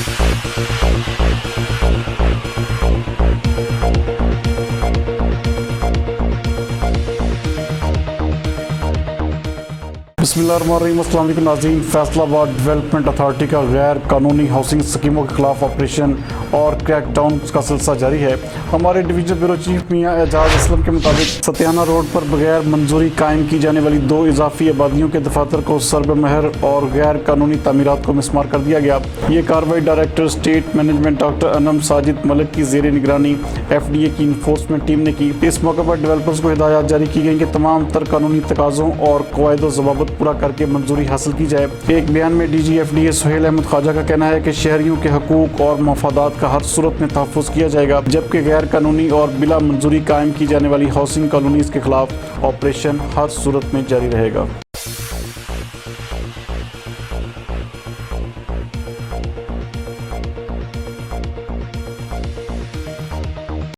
بسم اللہ الرحمن الرحیم۔ السلام علیکم ناظرین۔ فیصلہ آباد ڈیولپمنٹ اتھارٹی کا غیر قانونی ہاؤسنگ سکیموں کے خلاف آپریشن اور کریک ڈاؤن کا سلسلہ جاری ہے۔ ہمارے ڈویژن بیورو چیف میاں اعجاز اسلم کے مطابق ستیانہ روڈ پر بغیر منظوری قائم کی جانے والی 2 اضافی آبادیوں کے دفاتر کو سرب مہر اور غیر قانونی تعمیرات کو مسمار کر دیا گیا۔ یہ کارروائی ڈائریکٹر اسٹیٹ مینجمنٹ ڈاکٹر انم ساجد ملک کی زیر نگرانی ایف ڈی اے کی انفورسمنٹ ٹیم نے کی۔ اس موقع پر ڈیولپرز کو ہدایات جاری کی گئیں کہ تمام تر قانونی تقاضوں اور قواعد و ضوابط پورا کر کے منظوری حاصل کی جائے۔ ایک بیان میں D G F D A Sohail Ahmad Khawaja کا کہنا ہے کہ شہریوں کے حقوق اور مفادات کا ہر صورت میں تحفظ کیا جائے گا، جبکہ غیر قانونی اور بلا منظوری قائم کی جانے والی ہاؤسنگ کالونیز کے خلاف آپریشن ہر صورت میں جاری رہے گا۔